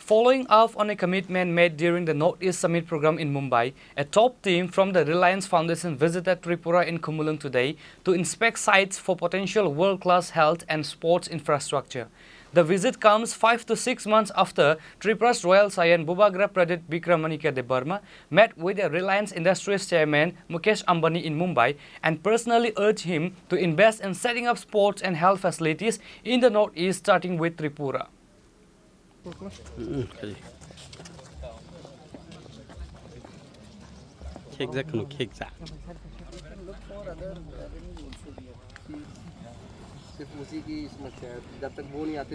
Following up on a commitment made during the Northeast Summit program in Mumbai, a top team from the Reliance Foundation visited Tripura in Khumulwng today to inspect sites for potential world-class health and sports infrastructure. The visit comes 5 to 6 months after Tripura's royal scion Bubagra Pradyot Bikram Manikya Debbarma met with the Reliance Industries chairman Mukesh Ambani in Mumbai and personally urged him to invest in setting up sports and health facilities in the Northeast, starting with Tripura. सिर्फ उसी की समस्या है, जब तक वो नहीं आते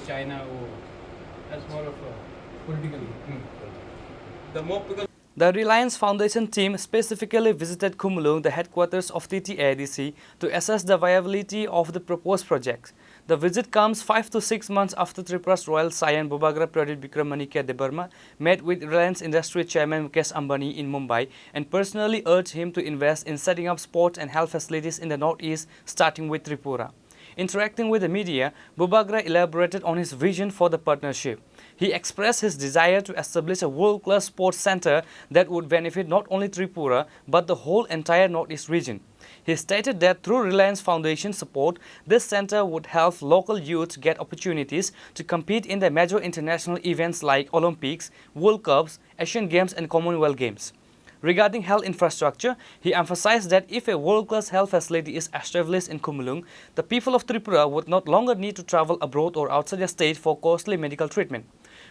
China as more of a political The Reliance Foundation team specifically visited Khumulwng, the headquarters of TTADC, to assess the viability of the proposed projects. The visit comes 5 to 6 months after Tripura's royal scion Bubagra Pradyot Bikram Manikya Debbarma met with Reliance Industries chairman Mukesh Ambani in Mumbai and personally urged him to invest in setting up sports and health facilities in the Northeast, starting with Tripura. Interacting with the media, Bubagra elaborated on his vision for the partnership. He expressed his desire to establish a world-class sports center that would benefit not only Tripura but the whole entire Northeast region. He stated that through Reliance Foundation support, this center would help local youths get opportunities to compete in the major international events like Olympics, World Cups, Asian Games and Commonwealth Games. Regarding health infrastructure, he emphasized that if a world-class health facility is established in Khumulwng, the people of Tripura would not longer need to travel abroad or outside the state for costly medical treatment.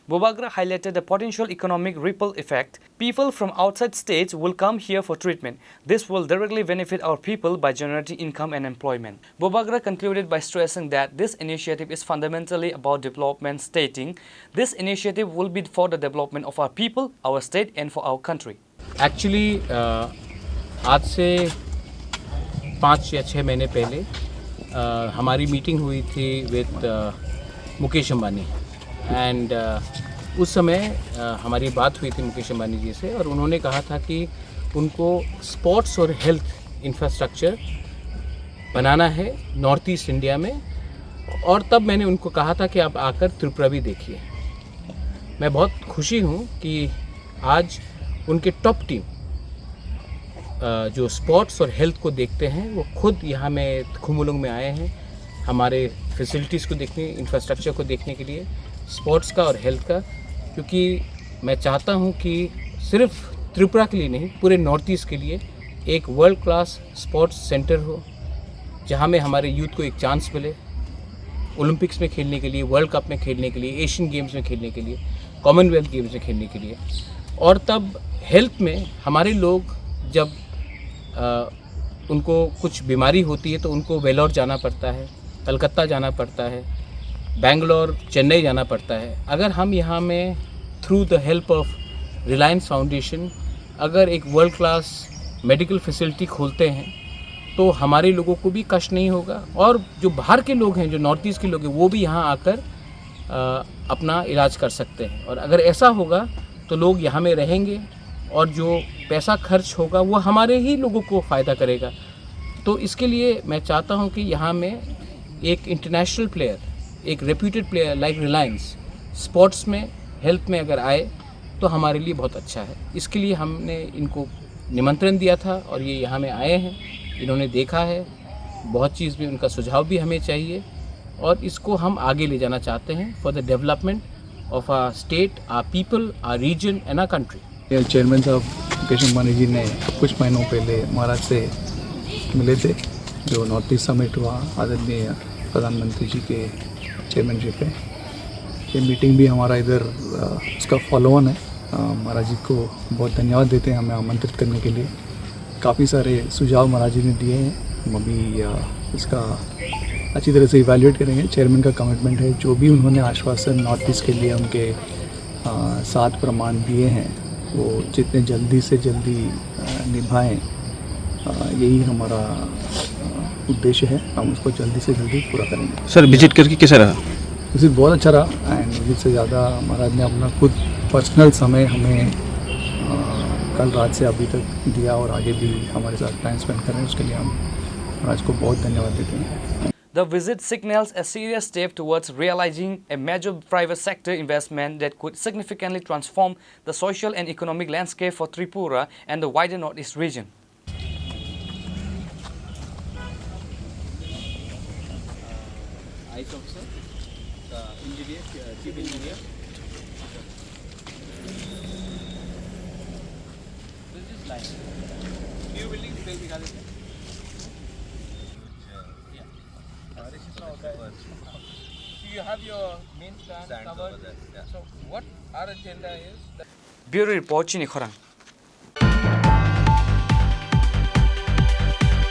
Bubagra highlighted the potential economic ripple effect. People from outside states will come here for treatment. This will directly benefit our people by generating income and employment. Bubagra concluded by stressing that this initiative is fundamentally about development, stating, "This initiative will be for the development of our people, our state and for our country." Actually आज से 5 या 6 महीने पहले हमारी meeting हुई थी with Mukesh Ambani and उस समय हमारी बात हुई थी मुकेश अंबानी जी से और उन्होंने कहा था कि उनको स्पोर्ट्स और हेल्थ इंफ्रास्ट्रक्चर बनाना है नॉर्थ ईस्ट इंडिया में और तब मैंने उनको कहा था कि आप आकर त्रिपुरा भी देखिए। मैं बहुत खुशी हूँ कि आज उनके टॉप टीम जो स्पोर्ट्स और हेल्थ को देखते हैं वो खुद यहाँ में खुमुलुंग में आए हैं हमारे फैसिलिटीज़ को देखने, इंफ्रास्ट्रक्चर को देखने के लिए, स्पोर्ट्स का और हेल्थ का, क्योंकि मैं चाहता हूँ कि सिर्फ त्रिपुरा के लिए नहीं पूरे नॉर्थ ईस्ट के लिए एक वर्ल्ड क्लास स्पोर्ट्स सेंटर हो जहाँ में हमारे यूथ को एक चांस मिले ओलंपिक्स में खेलने के लिए, वर्ल्ड कप में खेलने के लिए, एशियन गेम्स में खेलने के लिए, कॉमनवेल्थ गेम्स में खेलने के लिए। और तब हेल्थ में हमारे लोग जब उनको कुछ बीमारी होती है तो उनको वेलोर जाना पड़ता है, कलकत्ता जाना पड़ता है, बेंगलोर, चेन्नई जाना पड़ता है। अगर हम यहाँ में through the help of Reliance foundation अगर एक वर्ल्ड क्लास मेडिकल फैसिलिटी खोलते हैं तो हमारे लोगों को भी कष्ट नहीं होगा और जो बाहर के लोग हैं, जो नॉर्थ ईस्ट के लोग हैं, वो भी यहाँ आकर अपना इलाज कर सकते हैं। और अगर ऐसा होगा तो लोग यहाँ में रहेंगे और जो पैसा खर्च होगा वो हमारे ही लोगों को फ़ायदा करेगा। तो इसके लिए मैं चाहता हूँ कि यहाँ में एक इंटरनेशनल प्लेयर, एक reputed player like Reliance sports में, हेल्थ में अगर आए तो हमारे लिए बहुत अच्छा है। इसके लिए हमने इनको निमंत्रण दिया था और ये यहाँ में आए हैं, इन्होंने देखा है, बहुत चीज़ भी उनका सुझाव भी हमें चाहिए और इसको हम आगे ले जाना चाहते हैं for the development of our state, our people, our region and our country. Chairman साहब मुकेश अंबानी जी ने कुछ महीनों पहले महाराज से मिले थे, जो नॉर्थ ईस्ट समिट हुआ आदरणीय प्रधानमंत्री जी के चेयरमैनशिप पे। ये मीटिंग भी हमारा इधर उसका फॉलोअन है। महाराज जी को बहुत धन्यवाद देते हैं हमें आमंत्रित करने के लिए। काफ़ी सारे सुझाव महाराज जी ने दिए हैं, हम अभी इसका अच्छी तरह से इवैल्यूएट करेंगे। चेयरमैन का कमिटमेंट है, जो भी उन्होंने आश्वासन नॉर्थ ईस्ट के लिए उनके 7 प्रमाण दिए हैं वो जितने जल्दी से जल्दी निभाएं, यही हमारा उद्देश्य है। हम उसको जल्दी से जल्दी पूरा करेंगे। सर विजिट करके कैसा रहा? विजिट बहुत अच्छा रहा एंड विजिट से ज़्यादा महाराज ने अपना खुद पर्सनल समय हमें कल रात से अभी तक दिया और आगे भी हमारे साथ टाइम स्पेंड कर रहे हैं, उसके लिए हम राज को बहुत धन्यवाद देते हैं। The visit signals a serious step towards realizing a major private sector investment that could significantly transform the social and economic landscape for Tripura and the wider northeast region. ICE officer, engineer, chief engineer. This is line. New building will be added. This is not okay. So you have your main stand covered. So what our agenda is that Bureau report, Chini, Khorang.